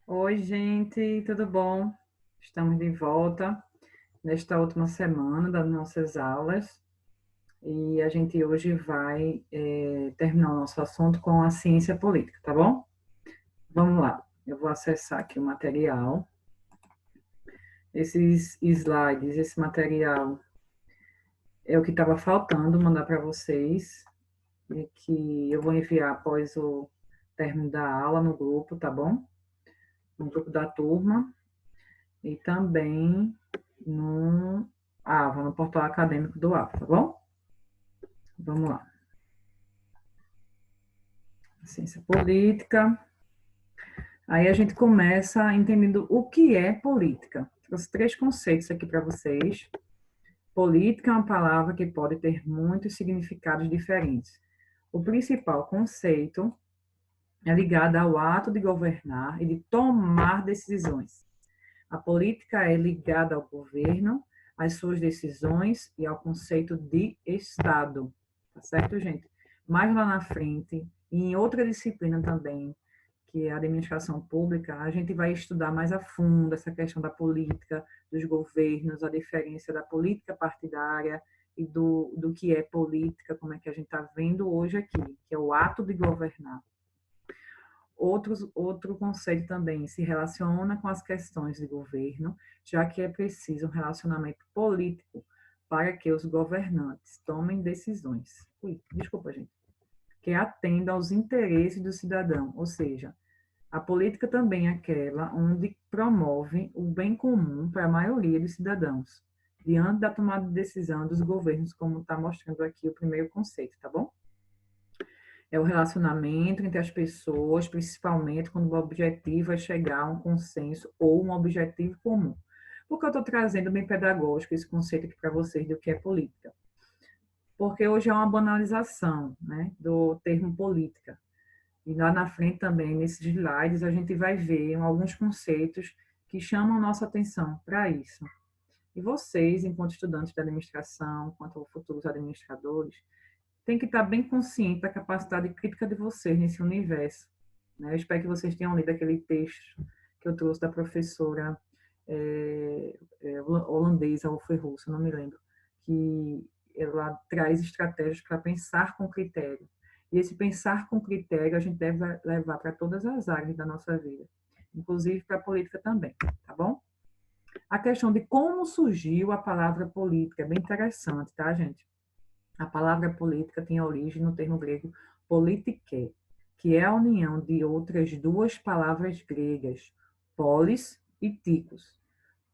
Oi, gente, tudo bom? Estamos de volta nesta última semana das nossas aulas e a gente hoje vai terminar o nosso assunto com a ciência política, tá bom? Vamos lá, eu vou acessar aqui o material. Esses slides, esse material é o que estava faltando mandar para vocês e que eu vou enviar após o término da aula no grupo, tá bom? No grupo da turma. E também no AVA, no portal acadêmico do AVA, tá bom? Vamos lá. Ciência política. Aí a gente começa entendendo o que é política. Trouxe três conceitos aqui para vocês. Política é uma palavra que pode ter muitos significados diferentes. O principal conceito é ligado ao ato de governar e de tomar decisões. A política é ligada ao governo, às suas decisões e ao conceito de Estado. Tá certo, gente? Mais lá na frente, e em outra disciplina também, que é a administração pública, a gente vai estudar mais a fundo essa questão da política, dos governos, a diferença da política partidária e do que é política, como é que a gente está vendo hoje aqui, que é o ato de governar. Outro conceito também se relaciona com as questões de governo, já que é preciso um relacionamento político para que os governantes tomem decisões. Desculpa, gente. Que atenda aos interesses do cidadão, ou seja, a política também é aquela onde promove o bem comum para a maioria dos cidadãos, diante da tomada de decisão dos governos, como está mostrando aqui o primeiro conceito, tá bom? É o relacionamento entre as pessoas, principalmente quando o objetivo é chegar a um consenso ou um objetivo comum. Por que eu estou trazendo bem pedagógico esse conceito aqui para vocês do que é política? Porque hoje é uma banalização, né, do termo política. E lá na frente também, nesses slides, a gente vai ver alguns conceitos que chamam nossa atenção para isso. E vocês, enquanto estudantes da administração, quanto futuros administradores, tem que estar bem consciente da capacidade crítica de vocês nesse universo. Né? Eu espero que vocês tenham lido aquele texto que eu trouxe da professora holandesa ou foi russa, não me lembro, que ela traz estratégias para pensar com critério. E esse pensar com critério a gente deve levar para todas as áreas da nossa vida, inclusive para a política também, tá bom? A questão de como surgiu a palavra política é bem interessante, tá, gente? A palavra política tem origem no termo grego politiké, que é a união de outras duas palavras gregas, polis e ticos.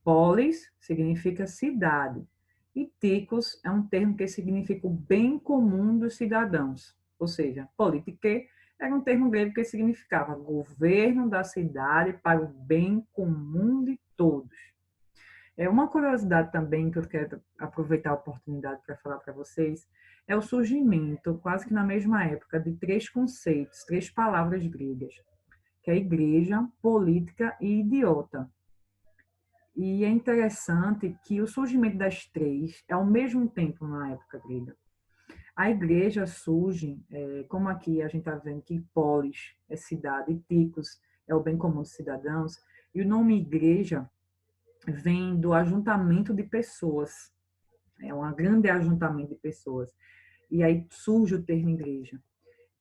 Polis significa cidade e ticos é um termo que significa o bem comum dos cidadãos. Ou seja, politiké era um termo grego que significava governo da cidade para o bem comum de todos. É uma curiosidade também que eu quero aproveitar a oportunidade para falar para vocês é o surgimento, quase que na mesma época, de três conceitos, três palavras gregas, que é igreja, política e idiota. E é interessante que o surgimento das três é ao mesmo tempo na época grega. A igreja surge, como aqui a gente está vendo que polis é cidade e ticos é o bem comum dos cidadãos, e o nome igreja vem do ajuntamento de pessoas. É um grande ajuntamento de pessoas. E aí surge o termo igreja.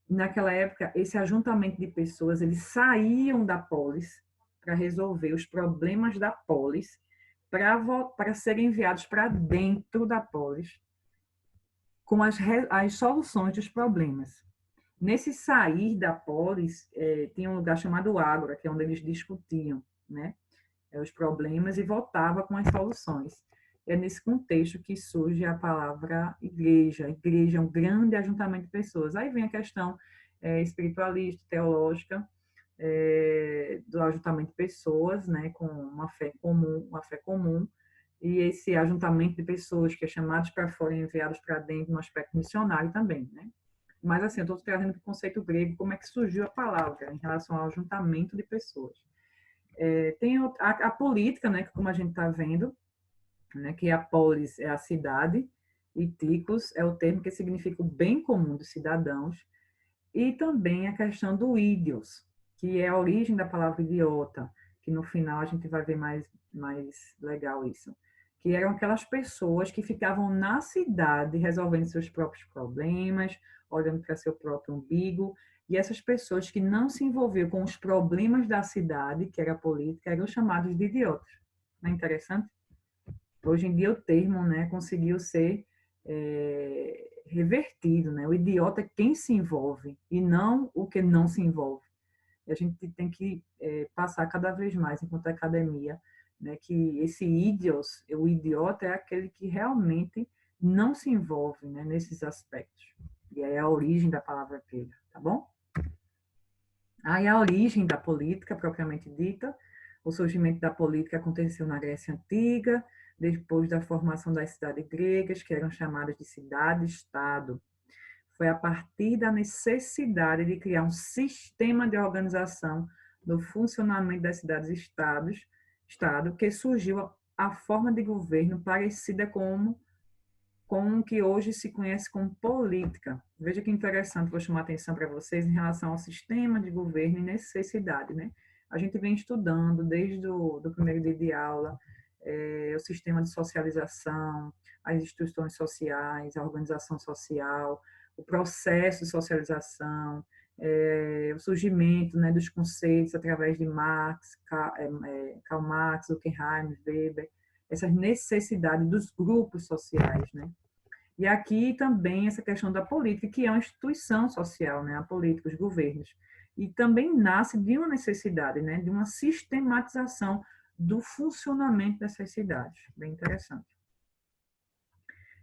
Naquela época, esse ajuntamento de pessoas, eles saíam da polis para resolver os problemas da polis, para serem enviados para dentro da polis com as soluções dos problemas. Nesse sair da polis, tinha um lugar chamado Ágora, que é onde eles discutiam, né, os problemas e voltava com as soluções. É nesse contexto que surge a palavra igreja. Igreja é um grande ajuntamento de pessoas. Aí vem a questão espiritualista, teológica, do ajuntamento de pessoas, né, com uma fé comum, e esse ajuntamento de pessoas que é chamados para fora e enviados para dentro no aspecto missionário também, né? Mas assim, eu estou trazendo para o conceito grego como é que surgiu a palavra em relação ao ajuntamento de pessoas. Tem a política, né, como a gente está vendo, né, que a polis é a cidade, e ticos é o termo que significa o bem comum dos cidadãos, e também a questão do ídios, que é a origem da palavra idiota, que no final a gente vai ver mais legal isso, que eram aquelas pessoas que ficavam na cidade resolvendo seus próprios problemas, olhando para seu próprio umbigo, e essas pessoas que não se envolviam com os problemas da cidade, que era a política, eram chamados de idiotas. Não é interessante? Hoje em dia o termo, né, conseguiu ser revertido, né? O idiota é quem se envolve e não o que não se envolve. E a gente tem que passar cada vez mais, enquanto academia, né, que esse idios, o idiota é aquele que realmente não se envolve, né, nesses aspectos. E aí é a origem da palavra grega, tá bom? Aí a origem da política, propriamente dita, o surgimento da política aconteceu na Grécia Antiga, depois da formação das cidades gregas, que eram chamadas de cidade-estado. Foi a partir da necessidade de criar um sistema de organização do funcionamento das cidades-estado que surgiu a forma de governo parecida com o que hoje se conhece como política. Veja que interessante, vou chamar a atenção para vocês em relação ao sistema de governo e necessidade, né? A gente vem estudando desde do primeiro dia de aula o sistema de socialização, as instituições sociais, a organização social, o processo de socialização, o surgimento, né, dos conceitos através de Marx, Karl Marx, Durkheim, Weber, essas necessidades dos grupos sociais, né? E aqui também essa questão da política, que é uma instituição social, né? A política, os governos. E também nasce de uma necessidade, né? De uma sistematização do funcionamento dessas cidades. Bem interessante.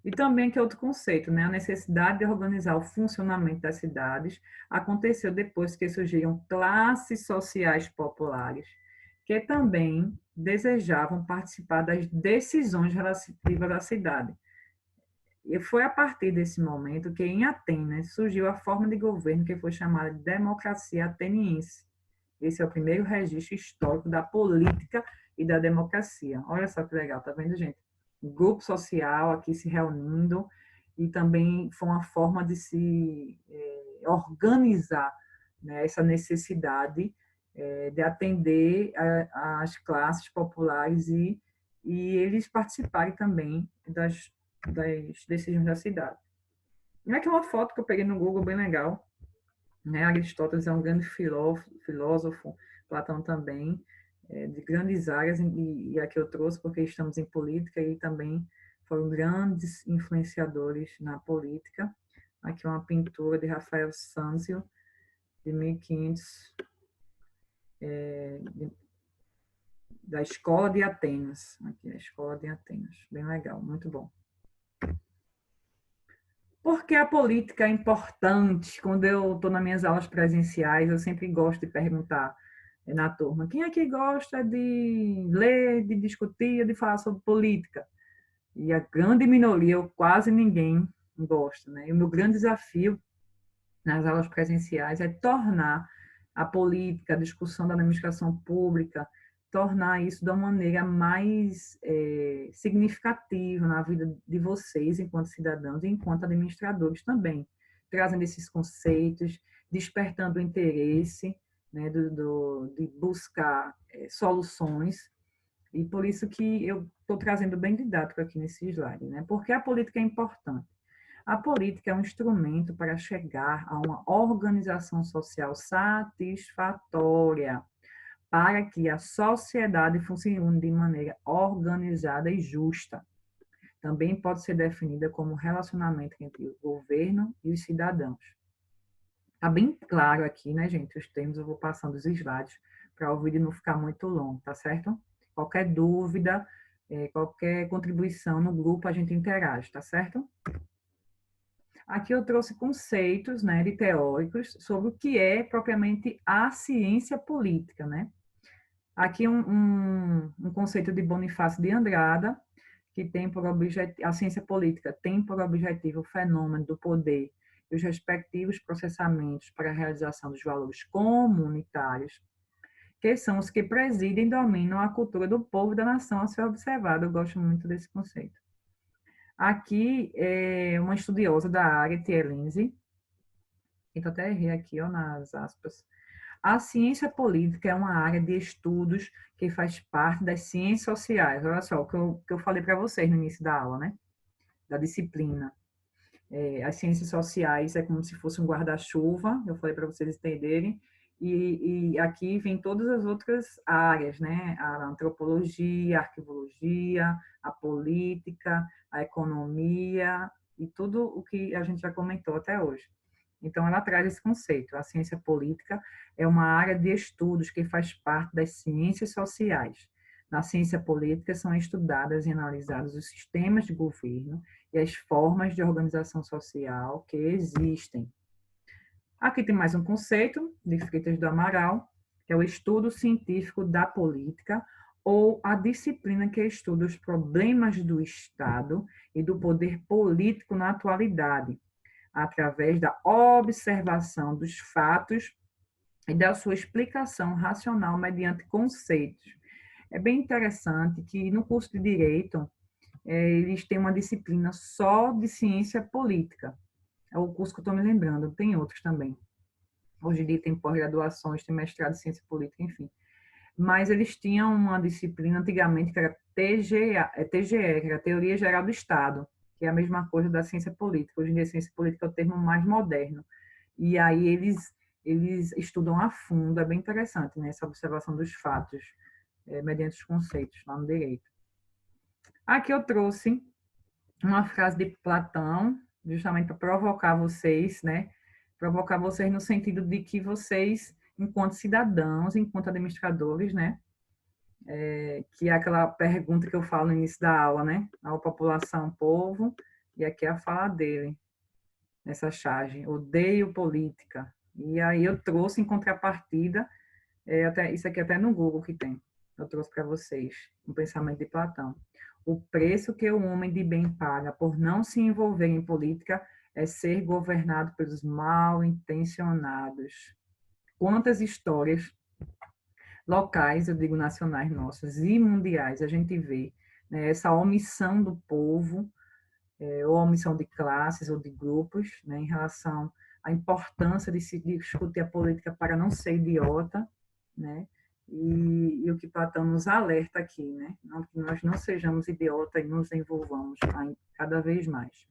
E também que é outro conceito, né? A necessidade de organizar o funcionamento das cidades aconteceu depois que surgiram classes sociais populares, que também desejavam participar das decisões relativas à cidade. E foi a partir desse momento que, em Atenas, surgiu a forma de governo que foi chamada de democracia ateniense. Esse é o primeiro registro histórico da política e da democracia. Olha só que legal, tá vendo, gente? Um grupo social aqui se reunindo e também foi uma forma de se organizar, né, essa necessidade de atender as classes populares e eles participarem também das decisões da cidade. E aqui é uma foto que eu peguei no Google bem legal, né? Aristóteles é um grande filósofo, Platão também, de grandes áreas, e aqui eu trouxe porque estamos em política e também foram grandes influenciadores na política. Aqui é uma pintura de Rafael Sanzio, de 1500, da Escola de Atenas. Aqui, a Escola de Atenas. Bem legal, muito bom. Porque a política é importante. Quando eu estou nas minhas aulas presenciais, eu sempre gosto de perguntar na turma: quem é que gosta de ler, de discutir, de falar sobre política? E a grande minoria, ou quase ninguém, gosta, né? E o meu grande desafio nas aulas presenciais é tornar a política, a discussão da administração pública, tornar isso de uma maneira mais significativa na vida de vocês, enquanto cidadãos e enquanto administradores também, trazendo esses conceitos, despertando o interesse, né, de buscar soluções, e por isso que eu estou trazendo bem didático aqui nesse slide, né? Porque a política é importante. A política é um instrumento para chegar a uma organização social satisfatória, para que a sociedade funcione de maneira organizada e justa. Também pode ser definida como relacionamento entre o governo e os cidadãos. Está bem claro aqui, né, gente, os termos, eu vou passando os slides para o vídeo não ficar muito longo, tá certo? Qualquer dúvida, qualquer contribuição no grupo, a gente interage, tá certo? Aqui eu trouxe conceitos, né, de teóricos sobre o que é propriamente a ciência política, né? Aqui um conceito de Bonifácio de Andrada, que tem por objetivo, a ciência política tem por objetivo o fenômeno do poder e os respectivos processamentos para a realização dos valores comunitários, que são os que presidem e dominam a cultura do povo e da nação a ser observado. Eu gosto muito desse conceito. Aqui, uma estudiosa da área, Tia Lindsay, então até errei aqui, ó, nas aspas. A ciência política é uma área de estudos que faz parte das ciências sociais. Olha só, o que eu falei para vocês no início da aula, né? Da disciplina. As ciências sociais é como se fosse um guarda-chuva, eu falei para vocês entenderem, e aqui vem todas as outras áreas, né? A antropologia, a arquivologia, a política, a economia e tudo o que a gente já comentou até hoje. Então, ela traz esse conceito. A ciência política é uma área de estudos que faz parte das ciências sociais. Na ciência política são estudadas e analisados os sistemas de governo e as formas de organização social que existem. Aqui tem mais um conceito de Freitas do Amaral, que é o estudo científico da política, ou a disciplina que estuda os problemas do Estado e do poder político na atualidade, através da observação dos fatos e da sua explicação racional mediante conceitos. É bem interessante que no curso de Direito, eles têm uma disciplina só de ciência política. É o curso que eu estou me lembrando, tem outros também. Hoje em dia tem pós-graduações, tem mestrado em ciência política, enfim. Mas eles tinham uma disciplina antigamente que era TGE, que era Teoria Geral do Estado, que é a mesma coisa da ciência política. Hoje em dia, ciência política é o termo mais moderno. E aí eles estudam a fundo, é bem interessante, né, essa observação dos fatos, mediante os conceitos lá no direito. Aqui eu trouxe uma frase de Platão, justamente para provocar vocês, né? Provocar vocês no sentido de que vocês, enquanto cidadãos, enquanto administradores, né? Que é aquela pergunta que eu falo no início da aula, né? A população, povo, e aqui é a fala dele, nessa charge, odeio política. E aí eu trouxe em contrapartida, isso aqui até no Google que tem, eu trouxe para vocês, um pensamento de Platão. O preço que o homem de bem paga por não se envolver em política é ser governado pelos mal intencionados. Quantas histórias locais, eu digo nacionais nossas, e mundiais, a gente vê, né, essa omissão do povo, ou omissão de classes ou de grupos, né, em relação à importância de se discutir a política para não ser idiota, né, e o que Platão nos alerta aqui, né, que nós não sejamos idiotas e nos envolvamos cada vez mais.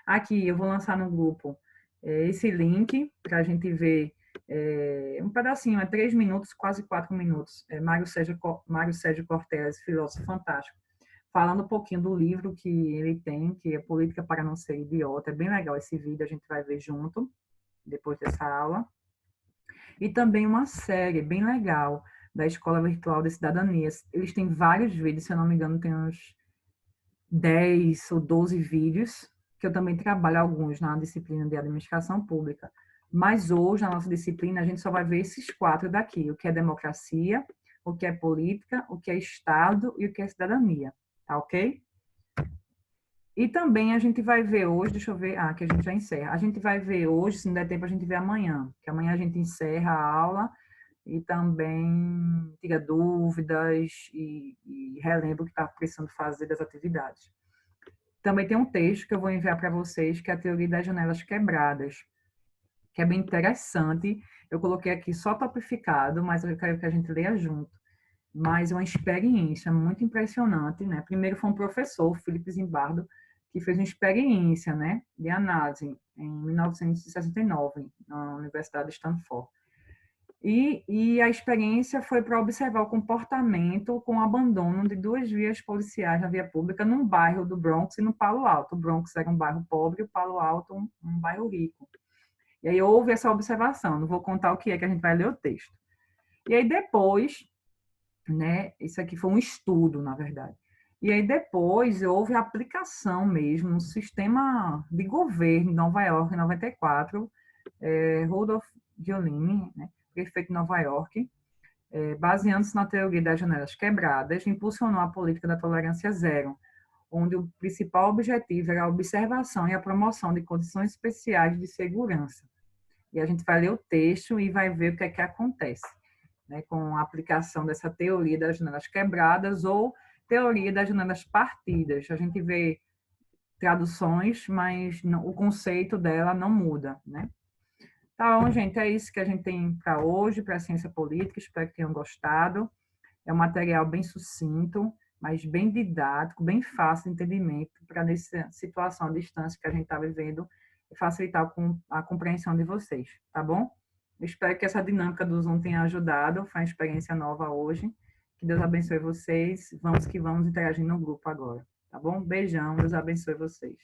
Aqui eu vou lançar no grupo esse link para a gente ver um pedacinho, 3 minutos, quase 4 minutos. Mário Sérgio Cortella, filósofo fantástico, falando um pouquinho do livro que ele tem, que é Política para Não Ser Idiota. É bem legal esse vídeo, a gente vai ver junto, depois dessa aula. E também uma série bem legal da Escola Virtual de Cidadania. Eles têm vários vídeos, se eu não me engano, tem uns 10 ou 12 vídeos, que eu também trabalho alguns na disciplina de Administração Pública. Mas hoje, na nossa disciplina, a gente só vai ver esses 4 daqui, o que é democracia, o que é política, o que é Estado e o que é cidadania. Tá ok? E também a gente vai ver hoje, deixa eu ver, que a gente já encerra. A gente vai ver hoje, se não der tempo, a gente vê amanhã, que amanhã a gente encerra a aula e também tira dúvidas e relembra o que está precisando fazer das atividades. Também tem um texto que eu vou enviar para vocês, que é a Teoria das Janelas Quebradas, que é bem interessante. Eu coloquei aqui só topificado, mas eu quero que a gente leia junto. Mas é uma experiência muito impressionante, né? Primeiro foi um professor, Felipe Zimbardo, que fez uma experiência, né, de análise em 1969 na Universidade de Stanford. E a experiência foi para observar o comportamento com o abandono de 2 vias policiais na via pública num bairro do Bronx e no Palo Alto. O Bronx era um bairro pobre e o Palo Alto um bairro rico. E aí houve essa observação. Não vou contar o que é, que a gente vai ler o texto. E aí depois, né, isso aqui foi um estudo, na verdade. E aí depois houve a aplicação mesmo no sistema de governo de Nova York, em 94, Rudolph Giuliani, né, prefeito de Nova York, baseando-se na teoria das janelas quebradas, impulsionou a política da tolerância zero, onde o principal objetivo era a observação e a promoção de condições especiais de segurança. E a gente vai ler o texto e vai ver o que é que acontece, né, com a aplicação dessa teoria das janelas quebradas ou teoria das janelas partidas. A gente vê traduções, mas não, o conceito dela não muda, né? Tá bom, gente, é isso que a gente tem para hoje, para a ciência política, espero que tenham gostado. É um material bem sucinto, mas bem didático, bem fácil de entendimento, para nessa situação à distância que a gente está vivendo, facilitar a compreensão de vocês, tá bom? Eu espero que essa dinâmica do Zoom tenha ajudado, foi uma experiência nova hoje. Que Deus abençoe vocês. Vamos que vamos interagir no grupo agora, tá bom? Beijão, Deus abençoe vocês.